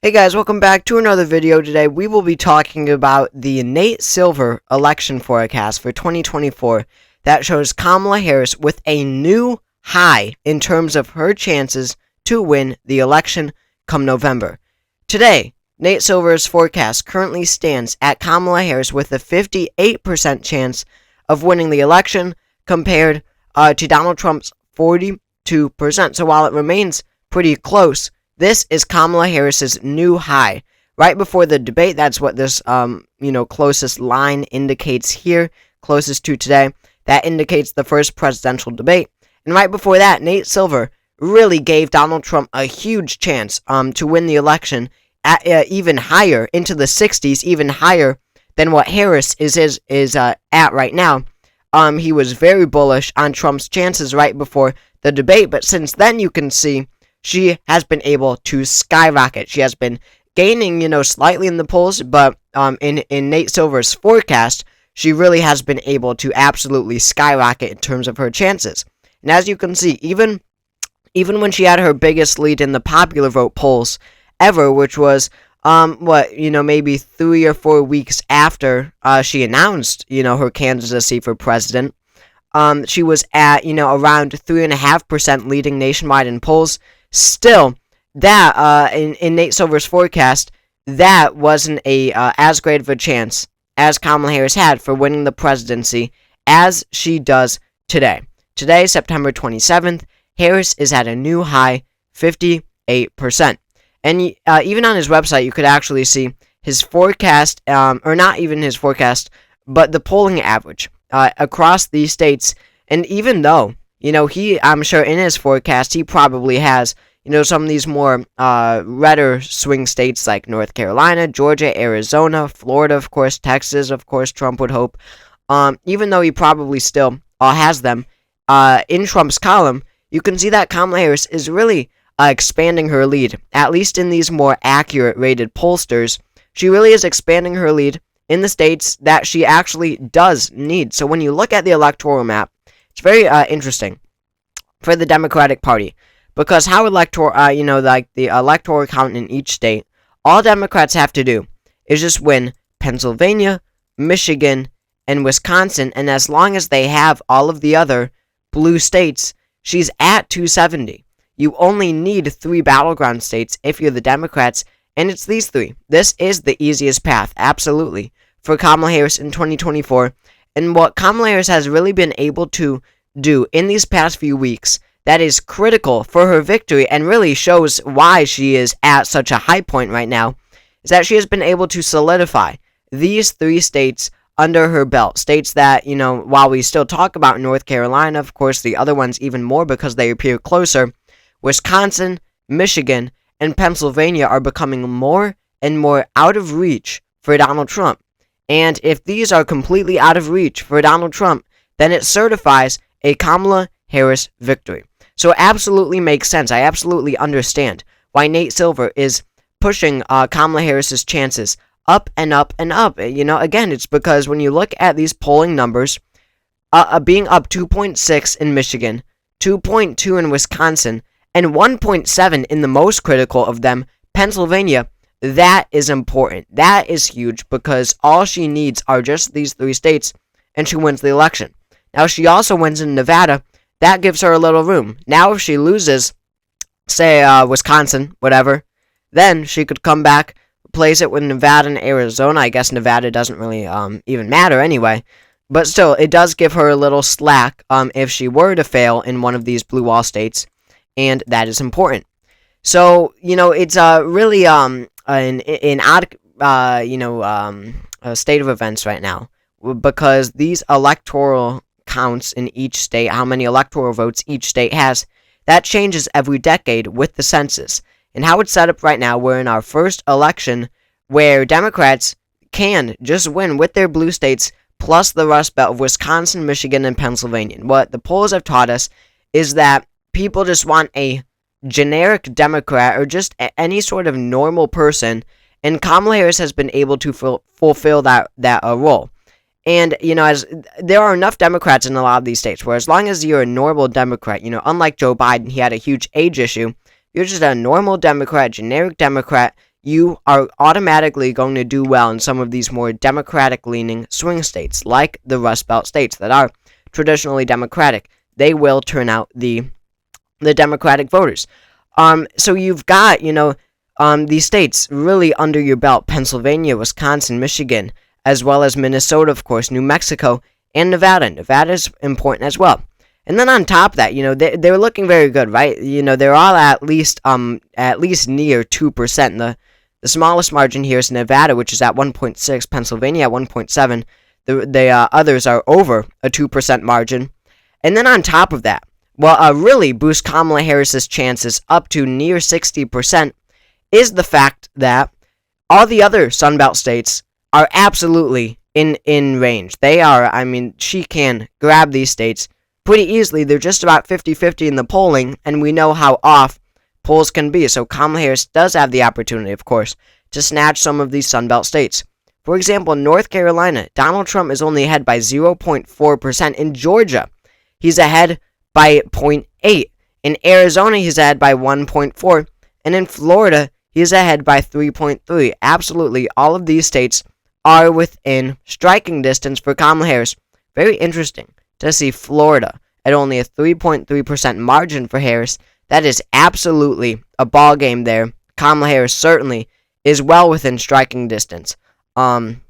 Hey guys, welcome back to another video. Today we will be talking about the Nate Silver election forecast for 2024 that shows Kamala Harris with a new high in terms of her chances to win the election come November. Today, Nate Silver's forecast currently stands at Kamala Harris with a 58% chance of winning the election compared to Donald Trump's 42%. So while it remains pretty close, this is Kamala Harris's new high. Right before the debate, that's what this, closest line indicates here, closest to today. That indicates the first presidential debate. And right before that, Nate Silver really gave Donald Trump a huge chance to win the election at even higher, into the 60s, even higher than what Harris is at right now. He was very bullish on Trump's chances right before the debate, but since then you can see she has been able to skyrocket. She has been gaining, slightly in the polls, but in Nate Silver's forecast, she really has been able to absolutely skyrocket in terms of her chances. And as you can see, even when she had her biggest lead in the popular vote polls ever, which was maybe 3 or 4 weeks after she announced, her candidacy for president, she was at, around 3.5% leading nationwide in polls. Still, that in Nate Silver's forecast, that wasn't as great of a chance as Kamala Harris had for winning the presidency as she does today. Today, September 27th, Harris is at a new high, 58%. And even on his website, you could actually see his forecast, or not even his forecast, but the polling average across these states. And even though, I'm sure in his forecast, he probably has, some of these more redder swing states like North Carolina, Georgia, Arizona, Florida, of course, Texas, of course, Trump would hope. Even though he probably still has them in Trump's column, you can see that Kamala Harris is really expanding her lead, at least in these more accurate rated pollsters. She really is expanding her lead in the states that she actually does need. So when you look at the electoral map, it's very interesting for the Democratic Party, because how the electoral count in each state, all Democrats have to do is just win Pennsylvania, Michigan, and Wisconsin, and as long as they have all of the other blue states, she's at 270. You only need 3 battleground states if you're the Democrats, and it's these 3. This is the easiest path, absolutely, for Kamala Harris in 2024. And what Kamala Harris has really been able to do in these past few weeks that is critical for her victory and really shows why she is at such a high point right now is that she has been able to solidify these 3 states under her belt. States that, while we still talk about North Carolina, of course, the other ones even more because they appear closer, Wisconsin, Michigan, and Pennsylvania are becoming more and more out of reach for Donald Trump. And if these are completely out of reach for Donald Trump, then it certifies a Kamala Harris victory. So it absolutely makes sense. I absolutely understand why Nate Silver is pushing Kamala Harris's chances up and up and up. Again, it's because when you look at these polling numbers, being up 2.6 in Michigan, 2.2 in Wisconsin, and 1.7 in the most critical of them, Pennsylvania, that is important. That is huge because all she needs are just these 3 states and she wins the election. Now, if she also wins in Nevada, that gives her a little room. Now, if she loses, say, Wisconsin, whatever, then she could come back, replace it with Nevada and Arizona. I guess Nevada doesn't really even matter anyway. But still, it does give her a little slack if she were to fail in one of these blue wall states, and that is important. So, it's really an odd, state of events right now, because these electoral counts in each state, how many electoral votes each state has, that changes every decade with the census. And how it's set up right now, we're in our first election where Democrats can just win with their blue states plus the Rust Belt of Wisconsin, Michigan, and Pennsylvania. And what the polls have taught us is that people just want a generic Democrat or just any sort of normal person, and Kamala Harris has been able to fulfill that role. And, as there are enough Democrats in a lot of these states where as long as you're a normal Democrat, unlike Joe Biden, he had a huge age issue. You're just a normal Democrat, generic Democrat, you are automatically going to do well in some of these more Democratic-leaning swing states, like the Rust Belt states that are traditionally Democratic. They will turn out the Democratic voters. So you've got, these states really under your belt: Pennsylvania, Wisconsin, Michigan, as well as Minnesota, of course, New Mexico, and Nevada. Nevada is important as well. And then on top of that, they're looking very good, right? They're all at least near 2%. The smallest margin here is Nevada, which is at 1.6, Pennsylvania at 1.7. The others are over a 2% margin. And then on top of that, really boost Kamala Harris's chances up to near 60% is the fact that all the other Sunbelt states are absolutely in range. They are, she can grab these states pretty easily. They're just about 50-50 in the polling, and we know how off polls can be. So Kamala Harris does have the opportunity, of course, to snatch some of these Sunbelt states. For example, in North Carolina, Donald Trump is only ahead by 0.4%. In Georgia, he's ahead by 0.8. In Arizona, he's ahead by 1.4. And in Florida, he's ahead by 3.3. Absolutely, all of these states are within striking distance for Kamala Harris. Very interesting to see Florida at only a 3.3% margin for Harris. That is absolutely a ball game there. Kamala Harris certainly is well within striking distance in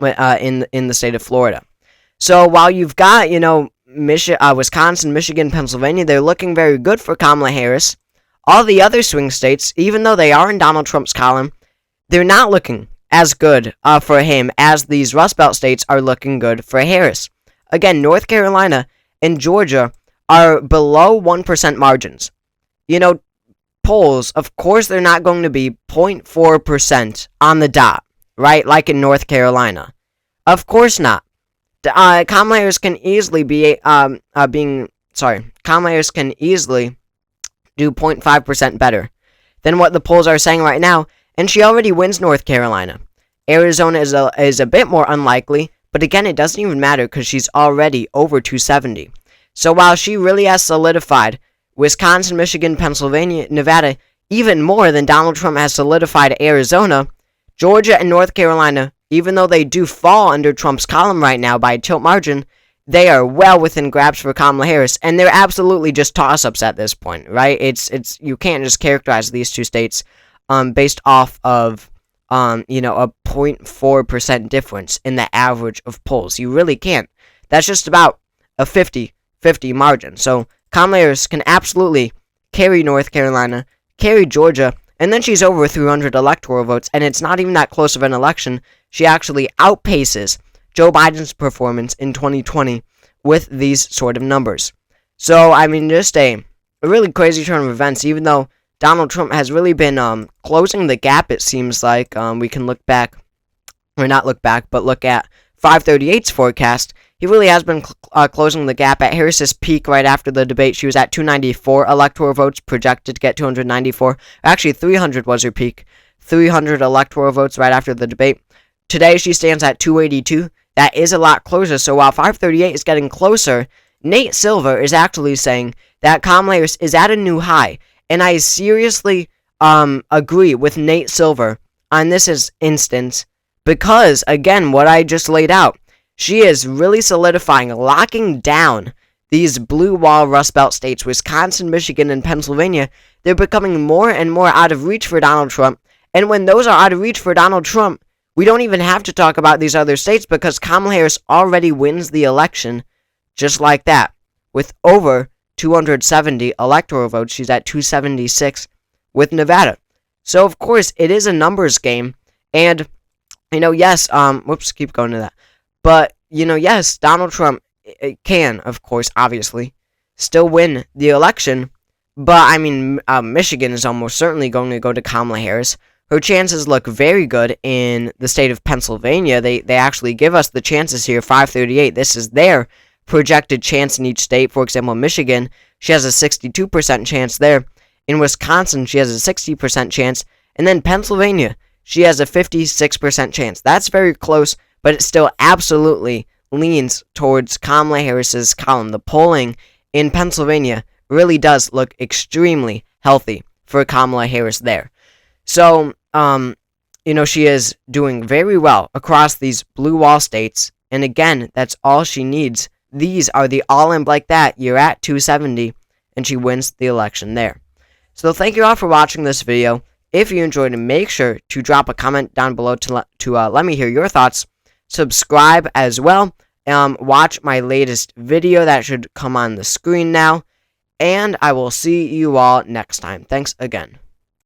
the state of Florida. So while you've got, Wisconsin, Michigan, Pennsylvania, they're looking very good for Kamala Harris. All the other swing states, even though they are in Donald Trump's column, they're not looking as good for him as these Rust Belt states are looking good for Harris. Again, North Carolina and Georgia are below 1% margins. Polls, of course, they're not going to be 0.4% on the dot, right? Like in North Carolina. Of course not. Kamala Harris can easily Kamala Harris can easily do 0.5% better than what the polls are saying right now, and she already wins North Carolina. Arizona is a bit more unlikely, but again, it doesn't even matter because she's already over 270. So while she really has solidified Wisconsin, Michigan, Pennsylvania, Nevada even more than Donald Trump has solidified Arizona, Georgia and North Carolina, even though they do fall under Trump's column right now by a tilt margin, they are well within grabs for Kamala Harris, and they're absolutely just toss-ups at this point, right? It's you can't just characterize these two states based off of a 0.4% difference in the average of polls. You really can't. That's just about a 50-50 margin. So Kamala Harris can absolutely carry North Carolina, carry Georgia, and then she's over 300 electoral votes, and it's not even that close of an election. She actually outpaces Joe Biden's performance in 2020 with these sort of numbers. So, just a really crazy turn of events, even though Donald Trump has really been closing the gap, it seems like. We can look back, or not look back, but look at 538's forecast. He really has been closing the gap. At Harris's peak right after the debate, she was at 294 electoral votes, projected to get 294. Actually, 300 was her peak. 300 electoral votes right after the debate. Today, she stands at 282. That is a lot closer. So while 538 is getting closer, Nate Silver is actually saying that Kamala Harris is at a new high. And I seriously agree with Nate Silver on this instance because, again, what I just laid out, she is really solidifying, locking down these blue wall Rust Belt states, Wisconsin, Michigan, and Pennsylvania. They're becoming more and more out of reach for Donald Trump. And when those are out of reach for Donald Trump, we don't even have to talk about these other states because Kamala Harris already wins the election just like that. With over 270 electoral votes, she's at 276 with Nevada. So, of course, it is a numbers game. And, yes, keep going to that. But, yes, Donald Trump can, of course, obviously, still win the election. But, Michigan is almost certainly going to go to Kamala Harris. Her chances look very good in the state of Pennsylvania. They actually give us the chances here, 538. This is their projected chance in each state. For example, Michigan, she has a 62% chance there. In Wisconsin, she has a 60% chance. And then Pennsylvania, she has a 56% chance. That's very close, but it still absolutely leans towards Kamala Harris's column. The polling in Pennsylvania really does look extremely healthy for Kamala Harris there. So, she is doing very well across these blue wall states. And again, that's all she needs. These are the all-in like that. You're at 270, and she wins the election there. So thank you all for watching this video. If you enjoyed it, make sure to drop a comment down below to let me hear your thoughts. Subscribe as well. Watch my latest video that should come on the screen now. And I will see you all next time. Thanks again.